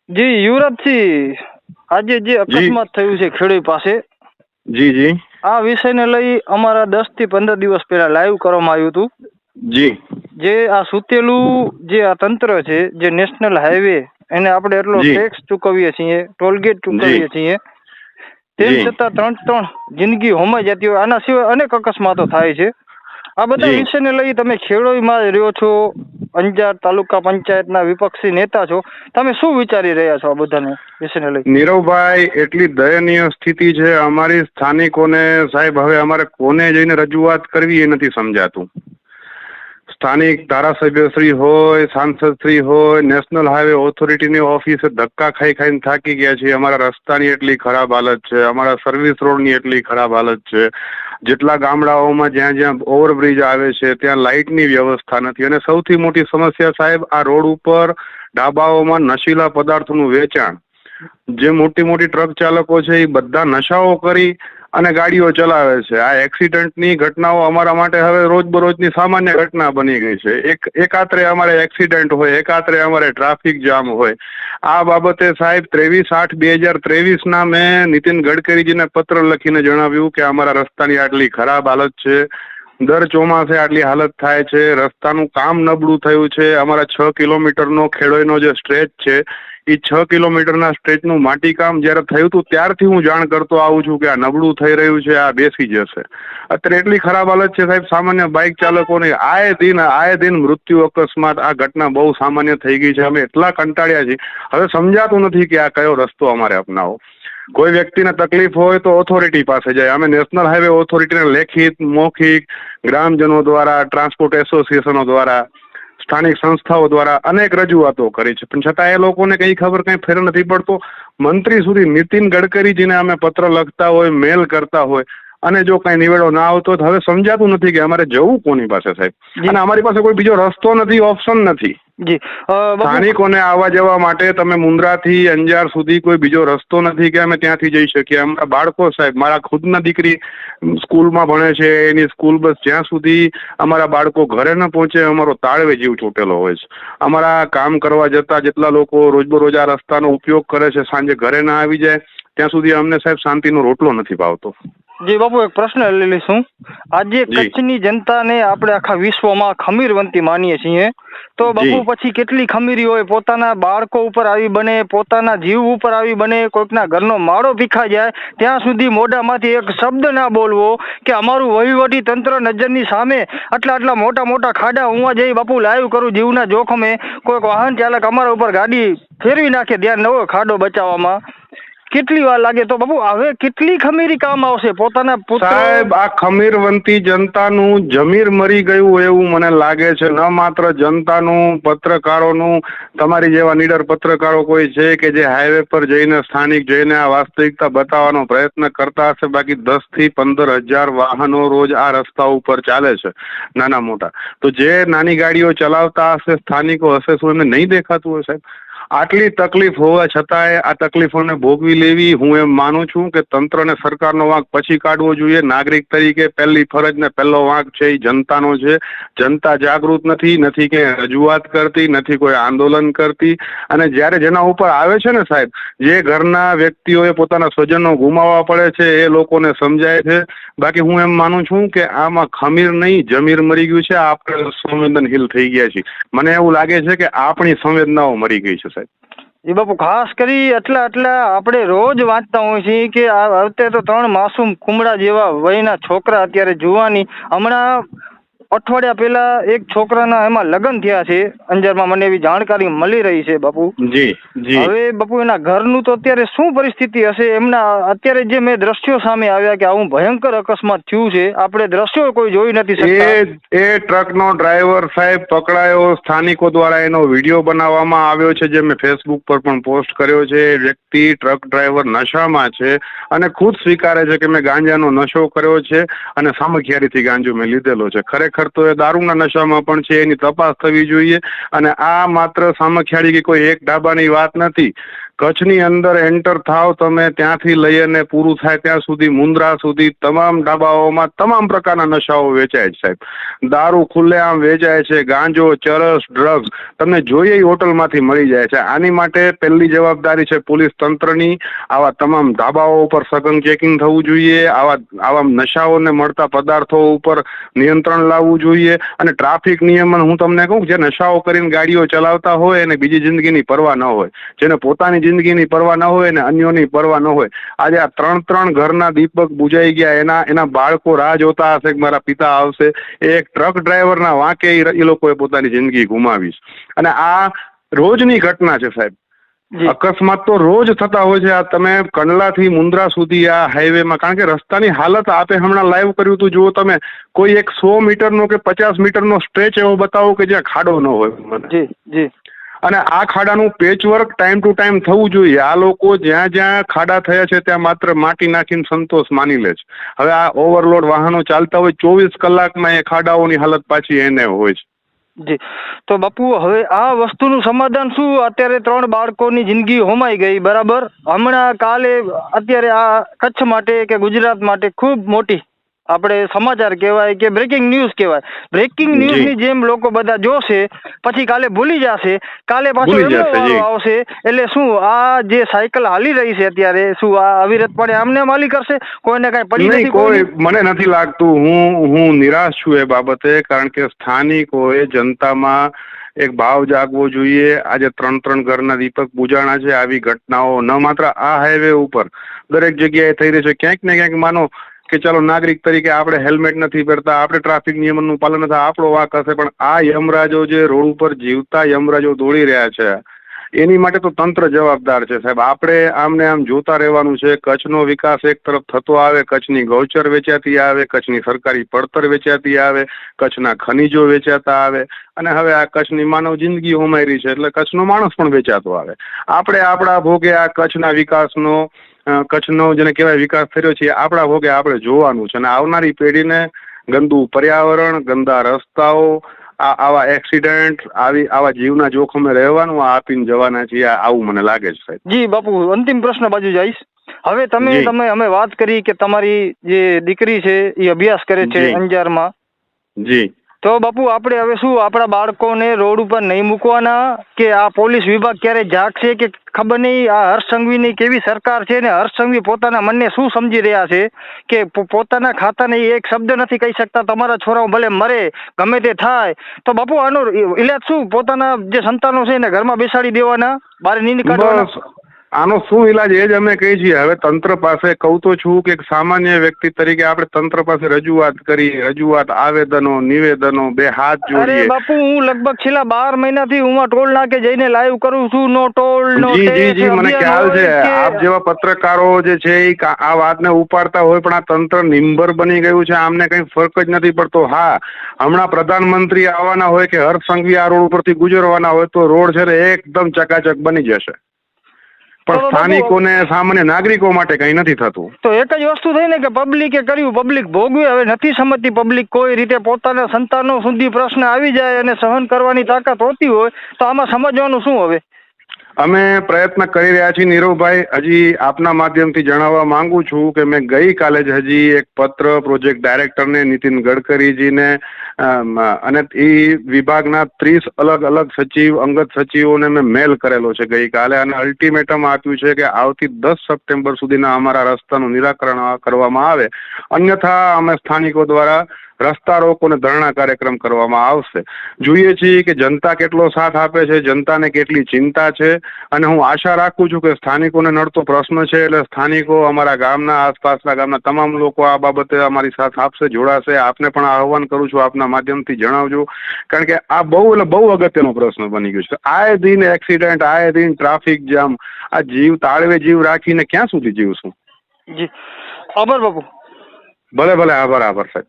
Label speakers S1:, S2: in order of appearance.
S1: જી યુવરાજસિંહ, આજે જે અકસ્માત થયું છે ખેડી પાસે,
S2: જી
S1: આ વિષયને લઈ અમારા 10 થી 15 દિવસ પહેલા લાઈવ કરવામાં આવ્યું હતું.
S2: જી
S1: જે આ સુતેલું જે આ તંત્ર છે, જે નેશનલ હાઈવે એને આપણે એટલો ટેક્સ ચૂકવીએ છીએ, ટોલગેટ ચૂકવીએ છીએ, તેમ છતાં ત્રણ જિંદગી હોમાઈ જતી હોય. આના સિવાય અનેક અકસ્માતો થાય છે. આ બધા વિષયને લઈ તમે ખેડોઈમાં રહ્યો છો, અંજાર તાલુકા પંચાયતના વિપક્ષી નેતા છો, તમે શું વિચારી રહ્યા છો આ બધાને વિષયને લઈ?
S2: નીરવભાઈ, એટલી દયનીય સ્થિતિ છે અમારી સ્થાનિકોને સાહેબ. હવે અમારે કોને જઈને રજૂઆત કરવી એ નથી સમજાતું. સ્થાનિક ધારાસભ્યશ્રી હોય, સાંસદશ્રી હોય, નેશનલ હાઈવે ઓથોરિટીની ઓફિસે ધક્કા ખાઈને થાકી ગયા છે. અમારા રસ્તાની એટલી ખરાબ હાલત છે, અમારા સર્વિસ રોડની એટલી ખરાબ હાલત છે. જેટલા ગામડાઓમાં જ્યાં ઓવરબ્રિજ આવે છે ત્યાં લાઇટની વ્યવસ્થા નથી. અને સૌથી મોટી સમસ્યા સાહેબ, આ રોડ ઉપર ડાબાઓમાં નશીલા પદાર્થોનું વેચાણ. જે મોટી મોટી ટ્રક ચાલકો છે એ બધા નશાઓ કરી અને ગાડીઓ ચલાવે છે. આ એક્સિડન્ટની ઘટનાઓ અમારા માટે હવે રોજબરોજની સામાન્ય ઘટના બની ગઈ છે. એકાત્રે અમારે એક્સિડન્ટ હોય, એકાત્રે અમારે ટ્રાફિક જામ હોય. આ બાબતે સાહેબ 23/8/2023 મેં નીતિન ગડકરીજીને પત્ર લખીને જણાવ્યું કે અમારા રસ્તાની આટલી ખરાબ હાલત છે, દર ચોમાસે આટલી હાલત થાય છે, રસ્તાનું કામ નબળું થયું છે. અમારા 6 કિલોમીટરનો ખેડોઈનો જે સ્ટ્રેચ છે એ 6 કિલોમીટરના સ્ટ્રેચનું માટીકામ જ્યારે થયું હતું ત્યારથી હું જાણ કરતો આવું છું કે આ નબળું થઈ રહ્યું છે, આ બેસી જશે. અત્યારે એટલી ખરાબ હાલત છે સાહેબ, સામાન્ય બાઇક ચાલકોને આએ દિન મૃત્યુ અકસ્માત. આ ઘટના બહુ સામાન્ય થઈ ગઈ છે. અમે એટલા કંટાળ્યા છીએ, હવે સમજાતું નથી કે આ કયો રસ્તો અમારે અપનાવો. કોઈ વ્યક્તિને તકલીફ હોય તો ઓથોરિટી પાસે જાય. અમે નેશનલ હાઈવે ઓથોરિટીને લેખિત, મૌખિક, ગ્રામજનો દ્વારા, ટ્રાન્સપોર્ટ એસોસિએશનો દ્વારા, સ્થાનિક સંસ્થાઓ દ્વારા અનેક રજૂઆતો કરી છે, પણ છતાં એ લોકોને કઈ ખબર, કઈ ફેર નથી પડતો. મંત્રી સુધી નીતિન ગડકરીજીને અમે પત્ર લખતા હોય, મેલ કરતા હોય, અને જો કઈ નિવેડો ના આવતો તો હવે સમજાતું નથી કે અમારે જવું કોની પાસે સાહેબ. અને અમારી પાસે કોઈ બીજો રસ્તો નથી, ઓપ્શન નથી.
S1: જી,
S2: સ્થાનિકોને આવવા જવા માટે તમે મુન્દ્રાથી અંજાર સુધી કોઈ બીજો રસ્તો નથી કે અમે ત્યાંથી જઈ શકીએ. અમારા બાળકો સાહેબ, મારા ખુદના દીકરી સ્કૂલમાં ભણે છે, એની સ્કૂલ બસ જ્યાં સુધી અમારા બાળકો ઘરે ન પહોંચે અમારો તાળવે જીવ ચોટેલો હોય છે. અમારા કામ કરવા જતા જેટલા લોકો રોજબરોજ આ રસ્તાનો ઉપયોગ કરે છે, સાંજે ઘરે ના આવી જાય ત્યાં સુધી અમને સાહેબ શાંતિનો રોટલો નથી ભાવતો.
S1: જી બાપુ, એક પ્રશ્ન લઈ લઈશું. આજે કચ્છની જનતાને આપણે આખા વિશ્વમાં ખમીરવંતી માનીએ છીએ, તો બાપુ પછી કેટલી ખમીરી હોય, પોતાના બાળકો ઉપર આવી બને, પોતાના જીવ ઉપર આવી બને, કોઈકના ઘરનો માળો ભીખાઈ જાય ત્યાં સુધી મોઢામાંથી એક શબ્દ ના બોલવો કે અમારું વહીવટી તંત્ર નજરની સામે આટલા મોટા મોટા ખાડા હું જઈ બાપુ લાઈવ કરું જીવના જોખમે, કોઈક વાહન ચાલક અમારા ઉપર ગાડી ફેરવી નાખે ધ્યાન ન હોય ખાડો બચાવવામાં, કેટલી વાર લાગે? તો બાબુ હવે કેટલી ખમીરી કામ આવશે? પોતાના પુત્ર
S2: સાહેબ, આ ખમીરવંતી જનતાનું જમીર મરી ગયું એવું મને લાગે છે. ન માત્ર જનતાનું, પત્રકારોનું, તમારી જેવા નીડર પત્રકારો કોઈ છે કે જે હાઈવે પર જઈને સ્થાનિક જઈને આ વાસ્તવિકતા બતાવવાનો પ્રયત્ન કરતા હશે. બાકી 10 થી 15 હજાર વાહનો રોજ આ રસ્તા ઉપર ચાલે છે, નાના મોટા. તો જે નાની ગાડીઓ ચલાવતા હશે સ્થાનિકો હશે, શું એમને નહીં દેખાતું હોય સાહેબ? આટલી તકલીફ હોવા છતાંય આ તકલીફોને ભોગવી લેવી, હું એમ માનું છું કે તંત્રને સરકારનો વાંક પછી કાઢવો જોઈએ. નાગરિક તરીકે પહેલી ફરજ ને પહેલો વાંક છે એ જનતાનો છે. જનતા જાગૃત નથી કે રજૂઆત કરતી નથી, કોઈ આંદોલન કરતી. અને જ્યારે જેના ઉપર આવે છે ને સાહેબ, જે ઘરના વ્યક્તિઓએ પોતાના સ્વજનો ગુમાવવા પડે છે એ લોકોને સમજાય છે. બાકી હું એમ માનું છું કે આમાં ખમીર નહીં, જમીર મરી ગયું છે. આપણે સંવેદનશીલ થઈ ગયા છીએ. મને એવું લાગે છે કે આપણી સંવેદનાઓ મરી ગઈ છે સાહેબ.
S1: એ બાપુ, ખાસ કરી એટલા આપણે રોજ વાંચતા હોઈએ છીએ કે અત્યારે તો 3 માસૂમ કુમડા જેવા વયના છોકરા અત્યારે જુવાની, હમણાં અઠવાડિયા પહેલા એક છોકરાના એમાં લગ્ન થયા છે અંજારમાં, મને એવી જાણકારી મળી રહી છે બાપુ.
S2: જી.
S1: હવે બાપુ એના ઘરનું તો અત્યારે શું પરિસ્થિતિ હશે? એમના અત્યારે જે મેં દ્રશ્યો સામે આવ્યા કે આવું ભયંકર અકસ્માત થયું છે, આપણે દ્રશ્યો કોઈ જોઈ નથી શકતા.
S2: એ ટ્રકનો ડ્રાઈવર સાહેબ પકડાયો, સ્થાનિકો દ્વારા એનો વિડીયો બનાવવામાં આવ્યો છે, જે મેં ફેસબુક પર પણ પોસ્ટ કર્યો છે. વ્યક્તિ ટ્રક ડ્રાઈવર નશામાં છે અને ખુદ સ્વીકારે છે કે મેં ગાંજાનો નશો કર્યો છે અને સામખિયારીથી ગાંજો મેં લીધેલો છે. ખરેખર તો એ દારૂના નશામાં પણ છે, એની તપાસ થવી જોઈએ. અને આ માત્ર સામખિયાળી કે કોઈ એક ડાબાની વાત નથી. કચ્છની અંદર એન્ટર થાવ તમે ત્યાંથી લઈ અને પૂરું થાય ત્યાં સુધી મુન્દ્રા સુધી તમામ ડાબાઓમાં તમામ પ્રકારના નશાઓ વેચાય છે સાહેબ. દારૂ ખુલ્લેઆમ વેચાય છે, ગાંજો, ચરસ, ડ્રગ્સ તમને જોઈએ એ હોટલમાંથી મળી જાય છે. આની માટે પહેલી જવાબદારી છે પોલીસ તંત્રની. આવા તમામ ધાબાઓ ઉપર સઘન ચેકિંગ થવું જોઈએ. આવા નશાઓને મળતા પદાર્થો ઉપર નિયંત્રણ લાવવું જોઈએ. અને ટ્રાફિક નિયમન હું તમને કહું, જે નશાઓ કરીને ગાડીઓ ચલાવતા હોય અને બીજી જિંદગીની પરવા ન હોય, જેને પોતાની જિંદગીની પરવા ન હોય અને અન્યોની પરવા ન હોય, આજે આ ત્રણ ઘરના દીપક બુજાઈ ગયા, એના બાળકો રાહ જોતા હશે કે મારા પિતા આવશે. એક ટ્રક ડ્રાઈવરના વાંકે એ લોકોએ પોતાની જિંદગી ગુમાવી છે. અને આ રોજની ઘટના છે સાહેબ. અકસ્માત તો રોજ થતા હોય છે. આ તમે કંડલાથી મુન્દ્રા સુધી આ હાઈવેમાં, કારણ કે રસ્તાની હાલત આપે હમણાં લાઈવ કર્યું હતું, જુઓ તમે, કોઈ એક 100 મીટરનો કે 50 મીટરનો સ્ટ્રેચ એવો બતાવો કે જ્યાં ખાડો ન હોય. અને આ ખાડાનું પેચવર્ક ટાઈમ ટુ ટાઈમ થવું જોઈએ. આ લોકો જ્યાં ખાડા થયા છે ત્યાં માત્ર માટી નાખીને સંતોષ માની લે છે. હવે આ ઓવરલોડ વાહનો ચાલતા હોય 24 કલાકમાં એ ખાડાઓની હાલત પાછી એને હોય છે.
S1: જી, તો બાપુ હવે આ વસ્તુનું સમાધાન શું? અત્યારે 3 બાળકોની જિંદગી હોમાઈ ગઈ, બરાબર. હમણાં કાલે અત્યારે આ કચ્છ માટે કે ગુજરાત માટે ખૂબ મોટી આપણે સમાચાર કહેવાય કે બ્રેકિંગ ન્યૂઝ કહેવાય. બ્રેકિંગ ન્યૂઝની જેમ લોકો બધા જોશે, પછી કાલે ભૂલી જશે, કાલે પાછો એમનો વારો આવશે. એટલે શું આ જે સાયકલ હાલી રહી છે અત્યારે, શું આ અવિરતપણે આમને હાલી કરશે? કોઈને કઈ પડી નથી?
S2: કોઈ મને નથી લાગતું. હું નિરાશ છું એ બાબતે, કારણ કે સ્થાનિકોએ જનતામાં એક ભાવ જાગવો જોઈએ. આજે 3 ઘરના દીપક બુજાણા છે. આવી ઘટનાઓ ન માત્ર આ હાઈવે ઉપર દરેક જગ્યાએ થઈ રહી છે. ક્યાંક ને ક્યાંક માનો કે ચાલો નાગરિક તરીકે આપણે હેલ્મેટ નથી પહેરતા, આપણે ટ્રાફિક નિયમનનું પાલન નથી, આપણો વાંક હશે, પણ આ યમરાજો જે રોડ ઉપર જીવતા યમરાજો દોડી રહ્યા છે, એની માટે તો તંત્ર જવાબદાર છે સાહેબ. આપણે આમને આમ જોતા રહેવાનું છે. કચ્છનો વિકાસ એક તરફ થતો આવે, કચ્છની ગૌચર વેચાતી આવે, કચ્છની સરકારી પડતર વેચાતી આવે, કચ્છના ખનીજો વેચાતા આવે, અને હવે આ કચ્છની માનવ જિંદગી હોમાઈ રહી છે એટલે કચ્છનો માણસ પણ વેચાતો આવે. આપણે આપણા ભોગે આ કચ્છના વિકાસનો, કચ્છનો જેને કહેવાય વિકાસ થયો છે, આપણા ભોગે આપણે જોવાનું છે. અને આવનારી પેઢીને ગંદુ પર્યાવરણ, ગંદા રસ્તાઓ, આવા એક્સિડન્ટ, આવા જીવના જોખમે રહેવાનું આપીને જવાના છીએ, આવું મને લાગે છે સાહેબ.
S1: જી બાપુ, અંતિમ પ્રશ્ન બાજુ જઈશ. હવે તમે અમે વાત કરી કે તમારી જે દીકરી છે એ અભ્યાસ કરે છે અંજારમાં.
S2: જી.
S1: તો બાપુ આપણે હવે શું આપણા બાળકોને રોડ ઉપર નહીં મૂકવાના, કે આ પોલીસ વિભાગ ક્યારે જાગશે કે ખબર નહીં? આ હર્ષ સંઘવીની કેવી સરકાર છે ને હર્ષ સંઘવી પોતાના મનને શું સમજી રહ્યા છે કે પોતાના ખાતાને એક શબ્દ નથી કહી શકતા, તમારા છોરાઓ ભલે મરે, ગમે તે થાય, તો બાપુ આનો ઇલાજ શું? પોતાના જે સંતાનો છે એને ઘરમાં બેસાડી દેવાના, બહાર નહીં નીકળવાના?
S2: આનો શું ઇલાજ એ જ અમે કહીએ છીએ. હવે તંત્ર પાસે કહું તો છું કે સામાન્ય વ્યક્તિ તરીકે આપણે તંત્ર પાસે રજૂઆત કરી, આવેદનો, નિવેદનો, 2 હાથ જોડીએ.
S1: અરે બાપુ, હું લગભગ છેલ્લા 12 મહિનાથી હું ટોલ નાકે જઈને લાઈવ કરું છું. નો ટોલ નો ટેક્સ.
S2: જી, મને ખ્યાલ છે. આપ જેવા પત્રકારો જે છે એ આ વાતને ઉપાડતા હોય, પણ આ તંત્ર નિંબર બની ગયું છે. આમને કઈ ફરક જ નથી પડતો. હા, હમણાં પ્રધાનમંત્રી આવવાના હોય કે હર્ષ સંઘવી આ રોડ ઉપરથી ગુજરવાના હોય તો રોડ છે ને એકદમ ચકાચક બની જશે, પણ સ્થાનિકોને, સામાન્ય નાગરિકો માટે કઈ નથી થતું.
S1: તો એક જ વસ્તુ થઈ ને કે પબ્લિકે કર્યું, પબ્લિક ભોગવે. હવે નથી સમજતી પબ્લિક કોઈ રીતે. પોતાના સંતાનો સુધી પ્રશ્ન આવી જાય અને સહન કરવાની તાકાત હોતી હોય તો આમાં સમજવાનું શું? હવે
S2: અમે પ્રયત્ન કરી રહ્યા છીએ નીરવભાઈ. હજી આપના માધ્યમથી જણાવવા માંગુ છું કે મેં ગઈકાલે જ હજી એક પત્ર પ્રોજેક્ટ ડાયરેક્ટરને, નીતિન ગડકરીજીને, અને એ વિભાગના 30 અલગ સચિવ, અંગત સચિવોને મેં મેલ કરેલો છે ગઈકાલે, અને અલ્ટિમેટમ આપ્યું છે કે આવતી 10 સપ્ટેમ્બર સુધીના અમારા રસ્તાનું નિરાકરણ કરવામાં આવે, અન્યથા અમે સ્થાનિકો દ્વારા રસ્તા રોકો અને ધરણા કાર્યક્રમ કરવામાં આવશે. જોઈએ છીએ કે જનતા કેટલો સાથ આપે છે, જનતાને કેટલી ચિંતા છે, અને હું આશા રાખું છું કે સ્થાનિકોને નડતો પ્રશ્ન છે એટલે સ્થાનિકો, અમારા ગામના, આસપાસના ગામના તમામ લોકો આ બાબતે અમારી સાથ આપશે, જોડાશે. આપને પણ આહવાન કરું છું, આપના માધ્યમથી જણાવજો, કારણ કે આ બહુ અગત્યનો પ્રશ્ન બની ગયો છે. આએ દિન એક્સિડન્ટ, આએ દિન ટ્રાફિક જામ, આ જીવ તાળવે જીવ રાખીને ક્યાં સુધી જીવશું?
S1: જી, આભાર બાપુ.
S2: ભલે, આભાર સાહેબ.